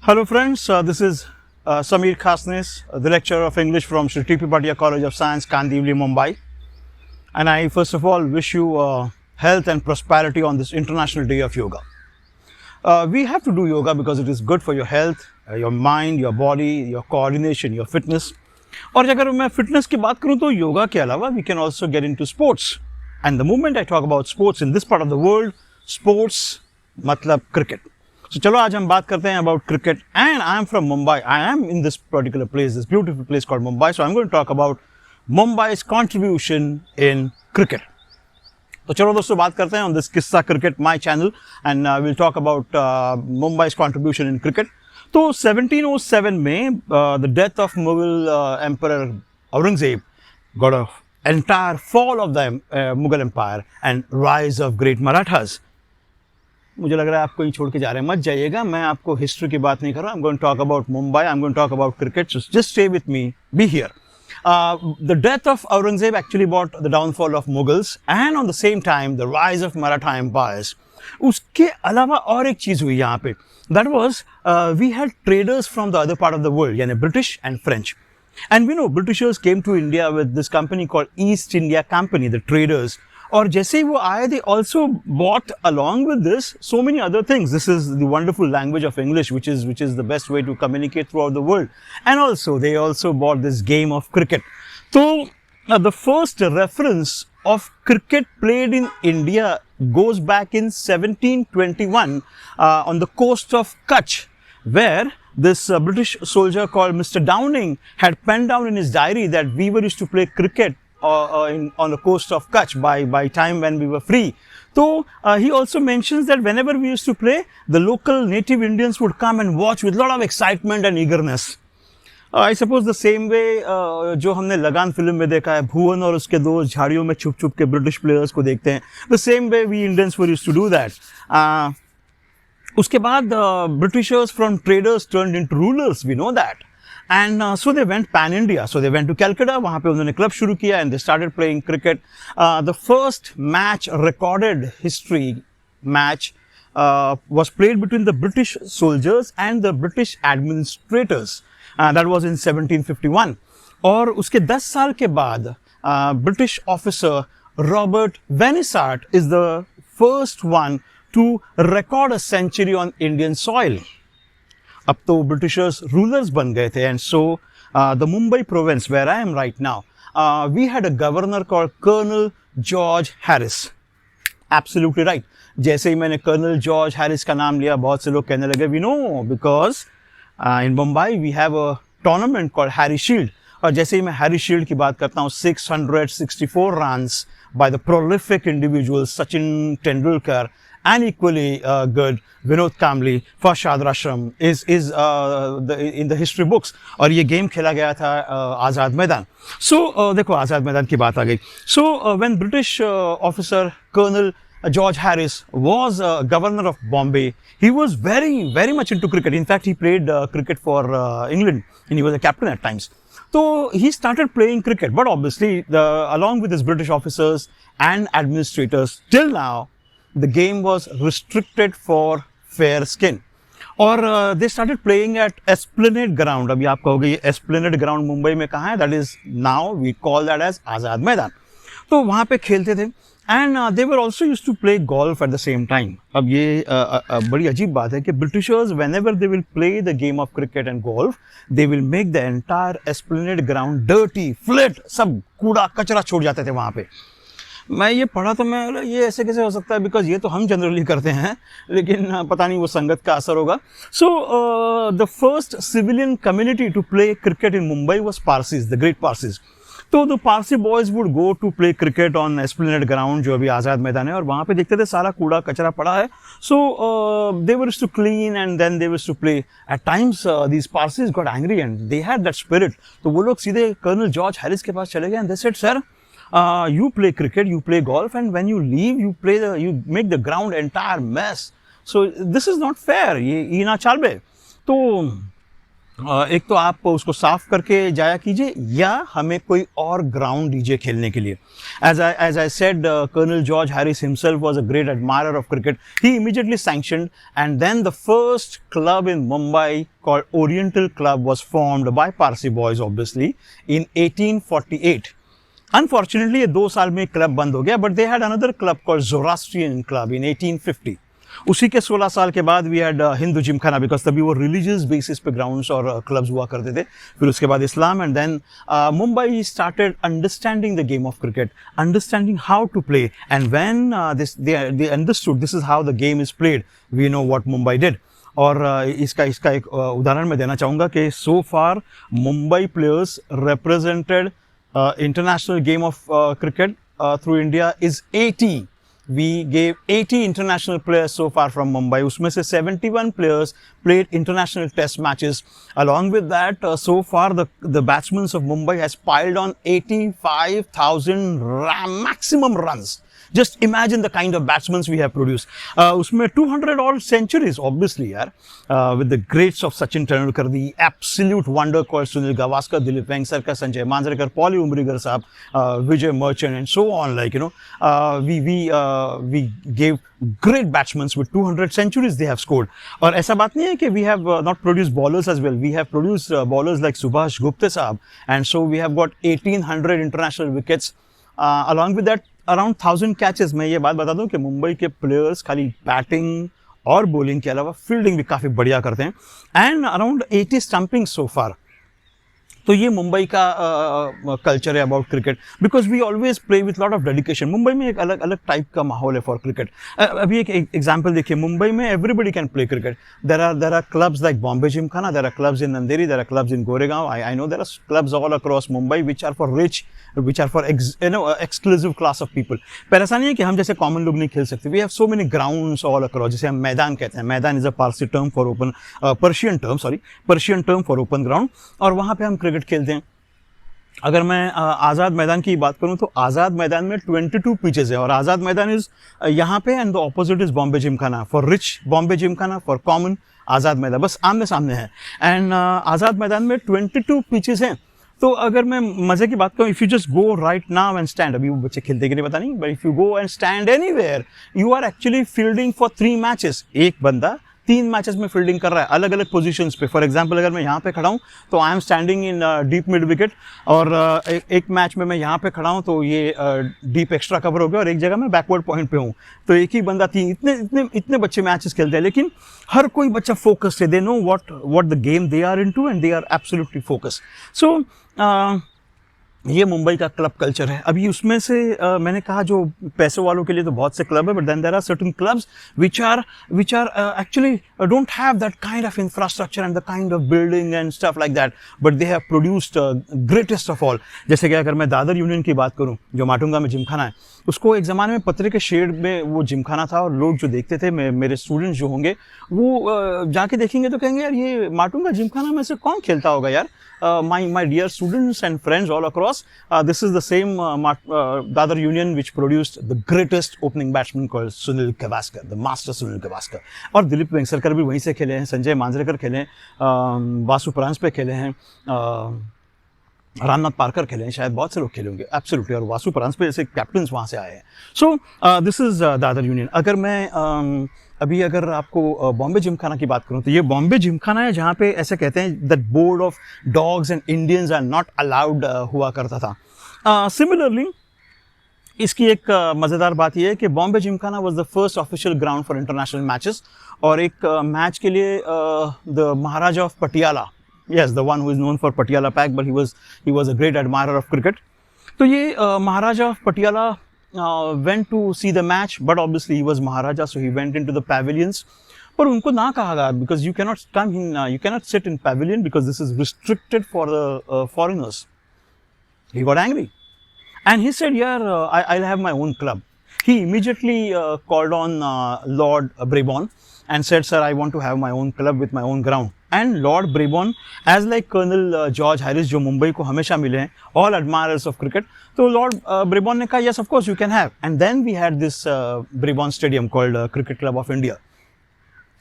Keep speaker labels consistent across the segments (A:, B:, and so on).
A: Hello friends, this is Samir Khasnes, the lecturer of English from Sri T.P. Bhatia College of Science, Kandivali, Mumbai. And I first of all wish you health and prosperity on this International Day of Yoga. We have to do yoga because it is good for your health, your mind, your body, your coordination, your fitness. और अगर मैं fitness की बात करूँ तो योगा के अलावा we can also get into sports. And the moment I talk about sports in this part of the world, sports मतलब cricket. So चलो आज हम बात करते हैं about cricket and I am from Mumbai. I am in this particular place, this beautiful place called Mumbai. So I'm going to talk about Mumbai's contribution in cricket. तो चलो दोस्तों बात करते हैं on this Qissa Cricket, my channel, and we'll talk about Mumbai's contribution in cricket. तो 1707 में the death of Mughal Emperor Aurangzeb got an entire fall of the Mughal Empire and rise of great Marathas. मुझे लग रहा है आप कहीं छोड़ के जा रहे हैं, मत जाइएगा, मैं आपको हिस्ट्री की बात नहीं कर रहा. I'm going to talk about Mumbai, I'm going to talk about cricket, so just stay with me, be here. The death of Aurangzeb actually brought the downfall of Mughals and on the same time the rise of Maratha empires. उसके अलावा और एक चीज हुई यहाँ पे, that was we had traders from the other part of the world, यानी British and French. And we know Britishers came to India with this company called East India Company, the traders. और जैसे ही वो आए, they also bought along with this so many other things. This is the wonderful language of English, which is the best way to communicate throughout the world. And also, they also bought this game of cricket. So, the first reference of cricket played in India goes back in 1721 on the coast of Kutch, where this British soldier called Mr. Downing had penned down in his diary that we were used to play cricket on the coast of Kutch by time when we were free. So he also mentions that whenever we used to play, the local native Indians would come and watch with a lot of excitement and eagerness. I suppose the same way जो हमने लगान film में देखा है, भुवन और उसके दोस्त झाड़ियों में छुप छुप के ब्रिटिश प्लेयर्स को देखते हैं, the same way we Indians were used to do that. उसके बाद Britishers from traders turned into rulers, we know that. And so they went pan-India. So they went to Calcutta, वहाँ पे उन्होंने club शुरू किया and they started playing cricket. The first match, recorded history match, was played between the British soldiers and the British administrators. That was in 1751. और उसके 10 साल के बाद British officer Robert Venisart is the first one to record a century on Indian soil. अब तो Britishers rulers बन गए थे, and so the Mumbai province where I am right now, we had a governor called Colonel George Harris. Absolutely right. जैसे ही मैंने Colonel George Harris का नाम लिया, बहुत से लोग कहने लगे, we know because in Mumbai we have a tournament called Harry Shield. और जैसे ही मैं Harry Shield की बात करता हूँ, 664 runs by the prolific individuals Sachin Tendulkar and equally good Vinod Kambli for Shadrashram is in the history books. और ये game खेला गया था आज़ाद मैदान. So देखो आज़ाद मैदान की बात आ गई. So when British officer Colonel George Harris was governor of Bombay, he was very much into cricket. In fact, he played cricket for England and he was a captain at times. So he started playing cricket, but obviously along with his British officers and administrators, till now the game was restricted for fair skin. और they started playing at Esplanade Ground. अभी आप कहोगे ये Esplanade Ground Mumbai में कहाँ है? That is now we call that as आज़ाद मैदान. तो वहाँ पे खेलते थे and they were also used to play golf at the same time. अब ये बड़ी अजीब बात है कि Britishers whenever they will play the game of cricket and golf, they will make the entire Esplanade Ground dirty, flat, सब कूड़ा कचरा छोड़ जाते थे वहाँ पे. मैं ये पढ़ा तो मैं ये ऐसे कैसे हो सकता है, बिकॉज ये तो हम जनरली करते हैं, लेकिन पता नहीं वो संगत का असर होगा. So the first civilian community to play cricket in Mumbai was Parsis, the great Parsis. तो the Parsi boys would go to play cricket on esplanade ground, जो अभी आज़ाद मैदान है, और वहाँ पे देखते थे सारा कूड़ा कचरा पड़ा है. So they were to clean and then they were to play. At times these Parsis got angry and they had that spirit. तो वो लोग सीधे कर्नल जॉर्ज हैरिस के पास चले गए and they said, sir, you play cricket, you play golf, and when you leave, you make the ground entire mess. So this is not fair. ये ना चल बे. तो एक तो आप उसको साफ करके जाया कीजिए या हमें कोई और ग्राउंड दीजिए खेलने के लिए. As I said, Colonel George Harris himself was a great admirer of cricket. He immediately sanctioned, and then the first club in Mumbai called Oriental Club was formed by Parsi boys, obviously, in 1848. Unfortunately, ये 2 साल में club बंद हो गया, but they had another club called Zoroastrian Club in 1850. उसी के 16 साल के बाद we had Hindu gymkhana, because तभी वो रिलीजियस बेसिस पे ग्राउंड्स और क्लब्स हुआ करते थे. फिर उसके बाद इस्लाम, and then Mumbai started understanding the game of cricket, understanding how to play, and when they understood this is how the game is played, we know what Mumbai did. और इसका एक उदाहरण मैं देना चाहूँगा कि so far Mumbai players represented international game of cricket through India is 80. We gave 80 international players so far from Mumbai. उसमें से 71 players played international test matches. Along with that, so far the batsmen of Mumbai has piled on 85,000 maximum runs. Just imagine the kind of batsmen we have produced. उसमें 200 odd centuries, obviously, यार, with the greats of Sachin Tendulkar, the absolute wonder called Sunil Gavaskar, Dilip Vengsarkar, Sanjay Manjrekar, Paulie Umrigar Saab, Vijay Merchant, and so on. Like, you know, we gave great batsmen with 200 centuries they have scored. और ऐसा बात नहीं है कि we have not produced bowlers as well. We have produced bowlers like Subhash Gupta Saab, and so we have got 1800 international wickets. Along with that, around 1000 catches. मैं ये बात बता दूं कि मुंबई के प्लेयर्स खाली बैटिंग और बॉलिंग के अलावा फील्डिंग भी काफ़ी बढ़िया करते हैं, and around 80 stumping so far. तो ये मुंबई का कल्चर है about cricket, because we always play with lot of dedication. Mumbai में एक अलग अलग टाइप का माहौल है फॉर क्रिकेट. अभी एक एग्जांपल देखिए, मुंबई में everybody can play cricket. There are clubs like Bombay gymkhana, there are clubs in Andheri, there are clubs in Goregaon. I know there are clubs all across Mumbai which are for rich, which are for exclusive class of people. पर ऐसा नहीं है कि हम जैसे common लोग नहीं खेल सकते. We have so many grounds all across, जिसे हम मैदान कहते हैं. Maidan is a Parsi term for open, Persian term for open ground, और वहाँ पे हम क्रिकेट खेलते हैं. अगर मैं आज़ाद मैदान की बात करूं तो आज़ाद मैदान में 22 पिचेस है, और आज़ाद मैदान इज यहाँ पे, and the opposite is Bombay gymkhana. For rich Bombay gymkhana, for common Azad Maidan, बस आमने सामने है. एंड आज़ाद मैदान में 22 पिचेस हैं. तो अगर मैं मजे की बात करूं, if you just go right now and stand, अभी वो बच्चे खेलते कि नहीं पता नहीं, but if you go and stand anywhere, you are actually fielding for 3 matches. एक बंदा 3 मैचेस में फील्डिंग कर रहा है अलग अलग पोजीशंस पे. फॉर एग्जांपल, अगर मैं यहाँ पे खड़ा हूँ तो I am standing in deep mid wicket, और एक मैच में मैं यहाँ पे खड़ा हूँ तो ये डीप एक्स्ट्रा कवर हो गया, और एक जगह मैं बैकवर्ड पॉइंट पे हूँ. तो एक ही बंदा 3, इतने बच्चे मैचेस खेलते हैं, लेकिन हर कोई बच्चा फोकस्ड है. They know what the game they are into, and they are absolutely focused. So ये मुंबई का क्लब कल्चर है. अभी उसमें से मैंने कहा जो पैसों वालों के लिए तो बहुत से क्लब है, but then there are certain clubs which are actually don't have that kind of infrastructure and the kind of building and stuff like that, but they have produced greatest of all. जैसे कि अगर मैं Dadar union की बात करूं, जो माटुंगा में जिमखाना है, उसको एक ज़माने में पत्रे के शेड में वो जिमखाना था, और लोग जो देखते थे, मेरे स्टूडेंट्स जो होंगे वो जाके देखेंगे तो कहेंगे यार ये माटुंगा जिमखाना में से कौन खेलता होगा यार. My dear students and friends all across, this is the same Dadar Union which produced the greatest opening batsman called Sunil Gavaskar, the master Sunil Gavaskar. और दिलीप वेंगसरकर भी वहीं से खेले हैं, संजय मांजरेकर खेले हैं, वासु परांजपे खेले हैं, रामनाथ पारकर खेले हैं, शायद बहुत से लोग खेले होंगे एब्सोल्युटली, और वासु परांजपे जैसे कैप्टन्स वहाँ से आए हैं. So this is Dadar union. अगर मैं अभी अगर आपको बॉम्बे जिमखाना की बात करूं तो ये बॉम्बे जिमखाना है जहाँ पे ऐसे कहते हैं that board of dogs and Indians are not allowed हुआ करता था. सिमिलरली इसकी एक मज़ेदार बात यह है कि Bombay Gymkhana was the first official ground for international matches, और एक मैच के लिए the Maharaja of Patiala, yes, the one who is known for Patiala Pack, but he was a great admirer of cricket. तो ये Maharaja of Patiala went to see the match, but obviously he was Maharaja, so he went into the pavilions. पर उनको ना कहा गया because you cannot come in, you cannot sit in pavilion because this is restricted for the foreigners. He got angry, and he said, "Yeah, I'll have my own club." He immediately called on Lord Brabourne and said, "Sir, I want to have my own club with my own ground." And Lord Brabourne, as like Colonel George Harris, जो मुंबई को हमेशा मिले हैं, all admirers of cricket, तो Lord Brabourne ने कहा, "Yes, of course you can have." And then we had this Brabourne Stadium called Cricket Club of India.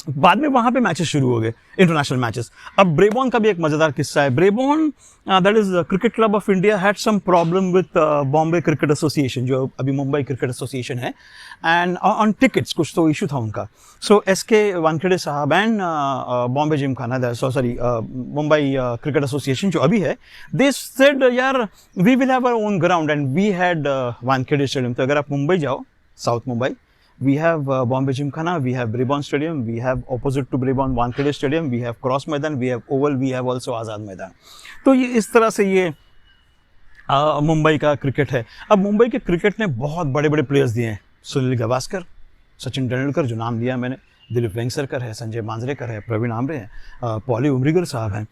A: बाद में वहाँ पे मैचेस शुरू हो गए, इंटरनेशनल मैचेस। अब ब्रेबॉर्न का भी एक मज़ेदार किस्सा है। Brabourne that is cricket club of India had some problem with Bombay cricket association, जो अभी मुंबई क्रिकेट एसोसिएशन है, एंड ऑन टिकट्स कुछ तो इशू था उनका। सो SK वानखेड़े साहब and Bombay Gymkhana, sorry Mumbai cricket association जो अभी है, दे सेड यार we will have our own ground and we had Wankhede stadium. तो अगर आप मुंबई जाओ, south Mumbai, we have Bombay Gymkhana, we have Brabourne Stadium, we have opposite to Brabourne Wankhede Stadium, we have Cross Maidan, we have Oval, we have also Azad Maidan। तो ये इस तरह से ये मुंबई का क्रिकेट है। अब मुंबई के क्रिकेट ने बहुत बड़े बड़े प्लेयर्स दिए हैं, सुनील गावस्कर, सचिन तेंदुलकर जो नाम लिया मैंने, दिलीप वेंगसरकर है, संजय मांजरेकर है, प्रवीण आमरे हैं, पॉली उमरीगर साहब हैं,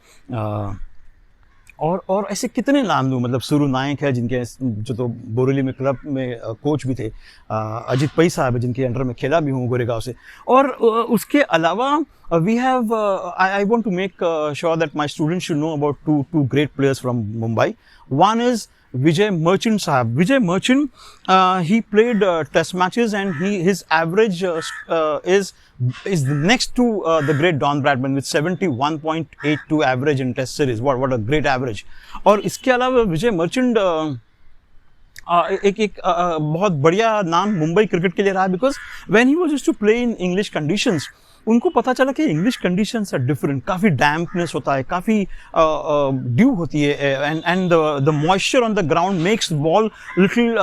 A: और ऐसे कितने नाम दूँ, मतलब सुरू नायक है जिनके जो तो बोरेली में क्लब में कोच भी थे, अजित पई साहब है जिनके अंडर में खेला भी हूँ गोरेगांव से। और उसके अलावा we have I want to make sure that my students should know about two great players from Mumbai. One is Vijay Merchant Sahab. Vijay Merchant, he played test matches and his average is next to the great Don Bradman with 71.82 average in test series. What a great average. और इसके अलावा विजय मर्चेंट एक बहुत बढ़िया नाम Mumbai cricket के लिए रहा, because when he was used to play in English conditions, उनको पता चला कि इंग्लिश कंडीशंस आर डिफरेंट, काफ़ी डैम्पनेस होता है, काफ़ी ड्यू होती है, and the moisture on the ground makes ball little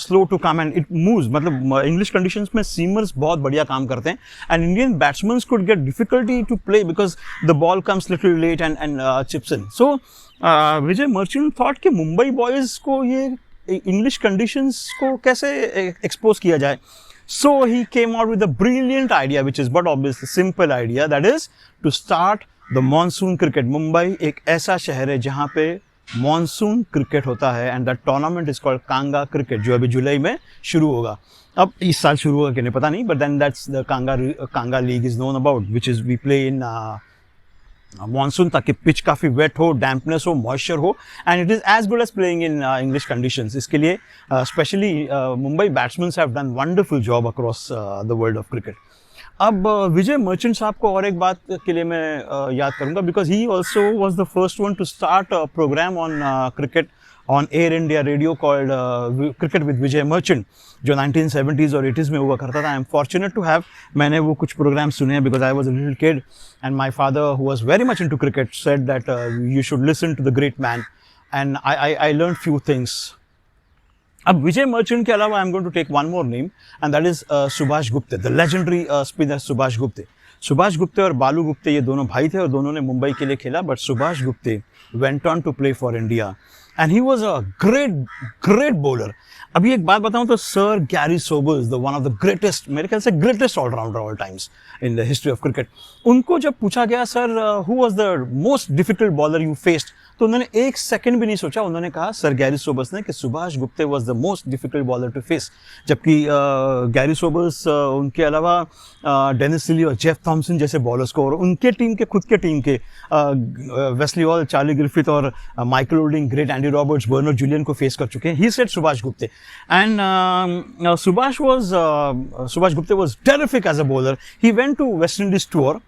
A: slow to come and it moves. मतलब इंग्लिश कंडीशंस में सीमर्स बहुत बढ़िया काम करते हैं, and Indian batsman could get difficulty to play because the ball comes little late and chips in. So Vijay Merchant thought कि Mumbai boys को ये इंग्लिश कंडीशंस को कैसे एक्सपोज किया जाए। So he came out with a brilliant idea, which is but obviously simple idea, that is to start the monsoon cricket. Mumbai एक ऐसा शहर है जहाँ पे monsoon cricket होता है, and that tournament is called Kanga cricket, जो अभी जुलाई में शुरू होगा। अब इस साल शुरू होगा कि नहीं पता नहीं, but then that's the Kanga league is known about, which is we play in monsoon, ताकि पिच काफ़ी वेट हो, डैम्पनेस हो, मॉइस्चर हो, and it is as good as playing in English conditions. इसके लिए specially Mumbai batsman have done wonderful job across the world of cricket. अब Vijay merchant साहब को और एक बात के लिए मैं याद करूंगा, because he also was the first one to start a program on cricket on Air India radio called cricket with Vijay Merchant, जो 1970s और 80s में हुआ करता था। I am fortunate to have, मैंने वो कुछ प्रोग्राम सुने हैं, because I was a little kid and my father who was very much into cricket said that you should listen to the great man, and I learn few things. अब विजय मर्चेंट के अलावा I am going to take one more name, and that is Subhash Gupte, the legendary spinner Subhash Gupte. Subhash Gupte और बालू गुप्ते ये दोनों भाई थे और दोनों ने मुंबई के लिए खेला, but Subhash Gupte went on to play for India and he was a great bowler. अभी एक बात बताऊं तो sir Garry Sobers, the one of the greatest, मेरे ख्याल से greatest allrounder all times in the history of cricket, उनको जब पूछा गया sir who was the most difficult bowler you faced, तो उन्होंने एक सेकंड भी नहीं सोचा, उन्होंने कहा सर गैरी सोबर्स ने कि Subhash Gupte was the most difficult bowler to face. जबकि गैरी सोबर्स उनके अलावा डेनिस सिली और जेफ थॉमसन जैसे बॉलर्स को और उनके टीम के खुद के टीम के वेस्ली हॉल, चार्ली ग्रिफिथ और Michael Holding, great Andy Roberts, Bernard Julien को फेस कर चुके हैं। He said Subhash Gupte, and Subhash Gupte was terrific as a bowler. He went to West Indies tour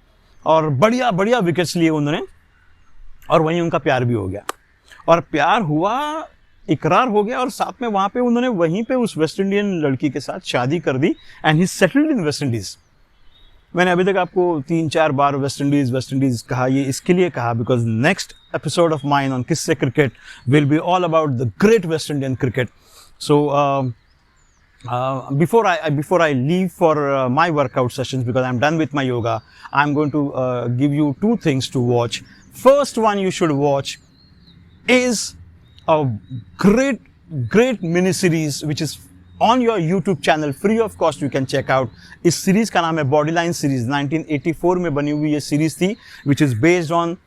A: और बढ़िया विकेट्स लिए उन्होंने, और वहीं उनका प्यार भी हो गया, और प्यार हुआ, इकरार हो गया, और साथ में वहाँ पे उन्होंने वहीं पे उस वेस्ट इंडियन लड़की के साथ शादी कर दी, and he settled in West Indies. मैंने अभी तक आपको 3-4 बार वेस्ट इंडीज़ कहा, ये इसके लिए कहा because next episode of mine on Kisse cricket will be all about the great West Indian cricket. So before I leave for my workout sessions, because I'm done with my yoga, I'm going to give you 2 things to watch. First one you should watch is a great mini series which is on your YouTube channel, free of cost, you can check out. इस series का नाम है Bodyline series, 1984 में बनी हुई ये series थी, which is based on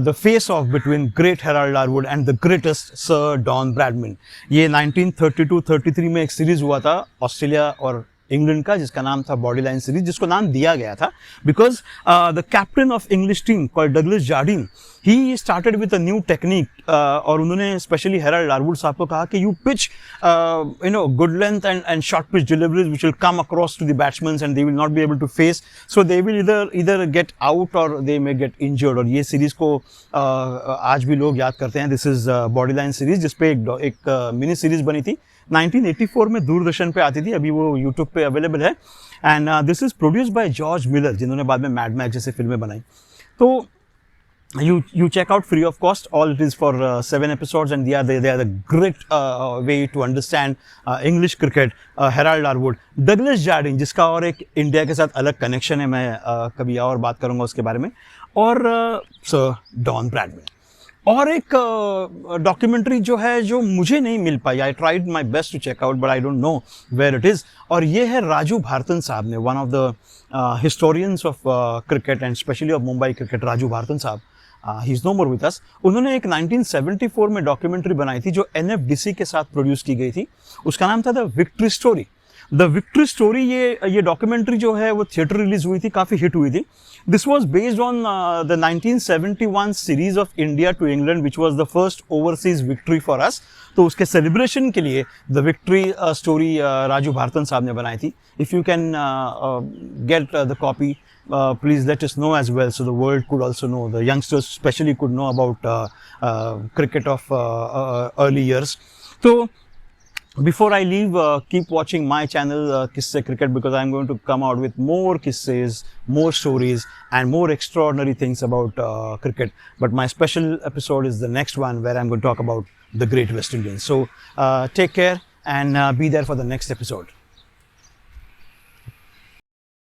A: the face off between great Harold Larwood and the greatest Sir Don Bradman. ये 1932-33 में एक सीरीज हुआ था ऑस्ट्रेलिया और इंग्लैंड का, जिसका नाम था बॉडी लाइन सीरीज, जिसको नाम दिया गया था because the captain of English team called Douglas Jardine, he started with a new technique, और उन्होंने स्पेशली हेराल्ड लारवुड साहब को कहा कि you pitch good length and short pitch deliveries which will come across to the batsman and they will not be able to face, so they will इधर get out और they may get injured. और ये series को आज भी लोग याद करते हैं। This is body line series, जिसपे एक मिनी सीरीज बनी थी 1984 में, दूरदर्शन पे आती थी, अभी वो यूट्यूब पे अवेलेबल है। And this is produced by George Miller, जिन्होंने बाद में मैड मैक्स जैसे फिल्में बनाई। तो you check out free of cost. All it is for 7 episodes, and they are the great way to understand English cricket. Herald Larwood, Douglas Jardine, जिसका और एक इंडिया के साथ अलग कनेक्शन है, मैं कभी और बात करूंगा उसके बारे में, और सर डॉन ब्रैडमैन। और एक डॉक्यूमेंट्री जो है, जो मुझे नहीं मिल पाई, I tried my best to check out but I don't know where it is, और ये है राजू भारतन साहब ने, one of the historians of cricket and especially of Mumbai cricket, Raju Bharatan साहब, he is no more with us. उन्होंने एक 1974 में डॉक्यूमेंट्री बनाई थी जो NFDC के साथ प्रोड्यूस की गई थी, उसका नाम था the victory story. The victory story, ये डॉक्यूमेंट्री जो है वो थिएटर रिलीज हुई थी, काफ़ी हिट हुई थी। This was based on the 1971 series of India to England which was the first overseas victory for us. तो उसके सेलिब्रेशन के लिए the victory story Raju Bharatan साहब ने बनाई थी। If you can get the copy, please let us know as well, so the world could also know, the youngsters especially could know about cricket of early years. So before I leave, keep watching my channel Kisse Cricket, because I'm going to come out with more kisses, more stories and more extraordinary things about cricket. But my special episode is the next one, where I'm going to talk about the Great West Indians. So take care and be there for the next episode.